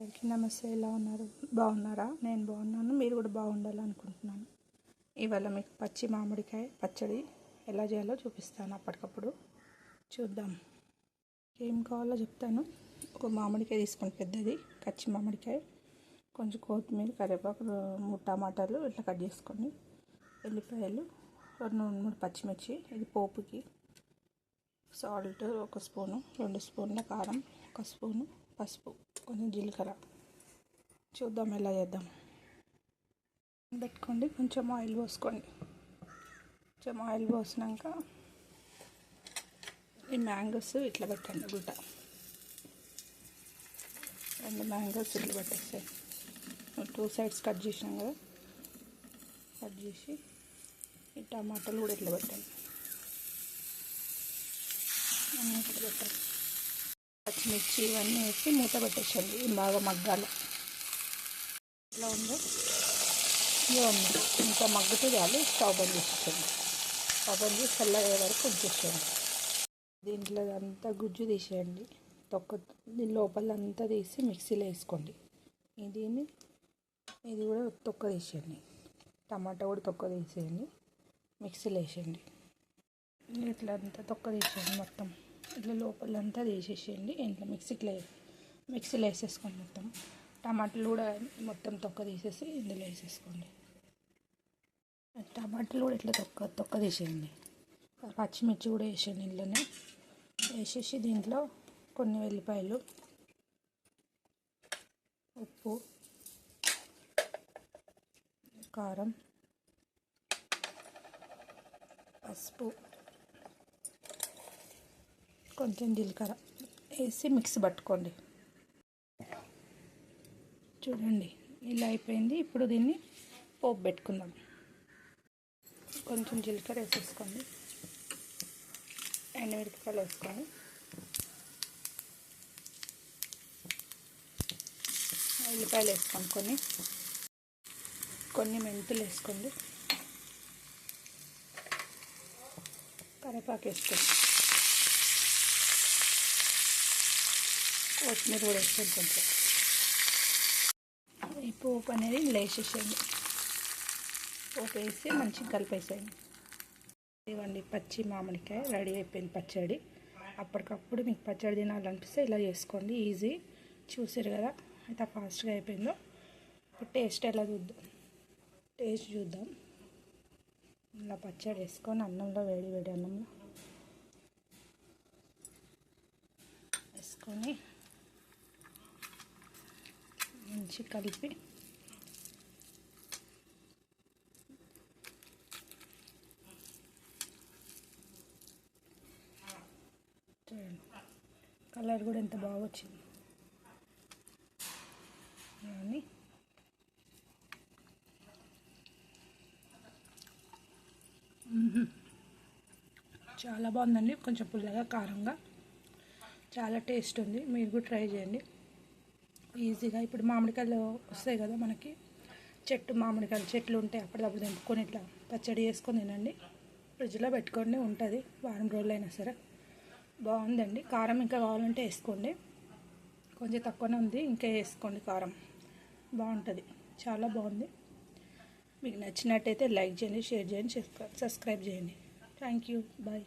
అందరికీ నమస్తే. ఎలా ఉన్నారు? బాగున్నారా? నేను బాగున్నాను. మీరు కూడా బాగుండాలనుకుంటున్నాను. ఇవాళ మీకు పచ్చి మామిడికాయ పచ్చడి ఎలా చేయాలో చూపిస్తాను. అప్పటికప్పుడు చూద్దాం. ఏం కావాలో చెప్తాను. ఒక మామిడికాయ తీసుకోండి, పెద్దది పచ్చి మామిడికాయ. కొంచెం కొత్తిమీర, కరివేపాకు, 3 టమాటాలు ఇట్లా కట్ చేసుకోండి. ఎల్లిపాయలు, 2-3 పచ్చిమిర్చి. ఇది పోపుకి. సాల్ట్ 1 స్పూను, 2 స్పూన్ల కారం, 1 స్పూను పసుపు, కొంచెం జీలకర్ర. చూద్దాం ఎలా చేద్దాం. పెట్టుకోండి. కొంచెం ఆయిల్ పోసుకోండి. కొంచెం ఆయిల్ పోసినాక ఈ మ్యాంగోస్ ఇట్లా పెట్టండి. 2 మ్యాంగోస్ ఇట్లా పెట్టేస్తాయి. 2 సైడ్స్ కట్ చేసినాం కదా, కట్ చేసి ఈ టమాటాలు కూడా ఇట్లా పెట్టండి. అన్నీ ఇట్లా పెట్టండి. పచ్చిమిర్చి ఇవన్నీ వేసి మూత పెట్టేసండి. బాగా మగ్గాలి. ఇట్లా ఉందో ఇవే ఉంది. ఇంకా మగ్గుతూ చాలు. స్టవ్ బంద్ చేసేసండి. స్టవ్ బంద్ చేసి చల్లగా వరకు ఉంచేసేయండి. దీంట్లో అంతా గుజ్జు తీసేయండి. దీని లోపల అంతా తీసి మిక్సీలో వేసుకోండి. ఇది కూడా తొక్క తీసేయండి. టమాటా కూడా తొక్క తీసేయండి. మిక్సీలో వేసేయండి. ఇట్లా అంతా తొక్క తీసేయండి. మొత్తం ఇట్లా లోపలంతా తీసేసేయండి. ఇంట్లో మిక్సీలో వేసేసుకోండి. మొత్తం టమాటాలు కూడా మొత్తం తొక్క తీసేసి ఇందులో వేసేసుకోండి. టమాటాలు కూడా ఇట్లా తొక్క తీసేయండి. పచ్చిమిర్చి కూడా వేసేయండి. ఇంట్లోనే వేసేసి దీంట్లో కొన్ని వెల్లిపాయలు, ఉప్పు, కారం, పసుపు, కొంచెం జీలకర్ర వేసి మిక్స్ పట్టుకోండి. చూడండి ఇలా అయిపోయింది. ఇప్పుడు దీన్ని పోపు పెట్టుకుందాం. కొంచెం జీలకర్ర వేసేసుకోండి. ఎండుమిరపకాయలు వేసుకొని, ఉల్లిపాయలు వేసుకోండి. కొన్ని మెంతులు వేసుకోండి. కరివేపాకు వేసుకోండి. కొత్తిమీర కూడా వేసుకోండి. కొంచెం ఈ పోపు అనేది ఇలా వేసేసేయండి. పోపు వేసి మంచిగా కలిపేసేయండి. ఇవ్వండి, పచ్చి మామిడికాయ రెడీ అయిపోయింది పచ్చడి. అప్పటికప్పుడు మీకు పచ్చడి తినాలనిపిస్తే ఇలా చేసుకోండి. ఈజీ. చూసారు కదా ఎంత ఫాస్ట్గా అయిపోయిందో. ఇప్పుడు టేస్ట్ ఎలా చూద్దాం. ఇలా పచ్చడి వేసుకొని అన్నంలో, వేడి అన్నంలో వేసుకొని మంచి కలిపి చూడండి. కలర్ కూడా ఎంత బాగా వచ్చింది. కానీ చాలా బాగుందండి. కొంచెం పుల్లగా, కారంగా, చాలా టేస్ట్ ఉంది. మీరు కూడా ట్రై చేయండి. ఈజీగా. ఇప్పుడు మామిడికాయలు వస్తాయి కదా మనకి, మామిడికాయలు చెట్లు ఉంటాయి. అప్పటికప్పుడు తెంపుకొని ఇట్లా పచ్చడి చేసుకొని తినండి. ఫ్రిడ్జ్లో పెట్టుకోండి, ఉంటుంది వారం రోజులైనా సరే. బాగుందండి. కారం ఇంకా కావాలంటే వేసుకోండి. కొంచెం తక్కువనే ఉంది, ఇంకా వేసుకోండి కారం. బాగుంటుంది. చాలా బాగుంది. మీకు నచ్చినట్టయితే లైక్ చేయండి, షేర్ చేయండి, సబ్స్క్రైబ్ చేయండి. Thank you. బాయ్.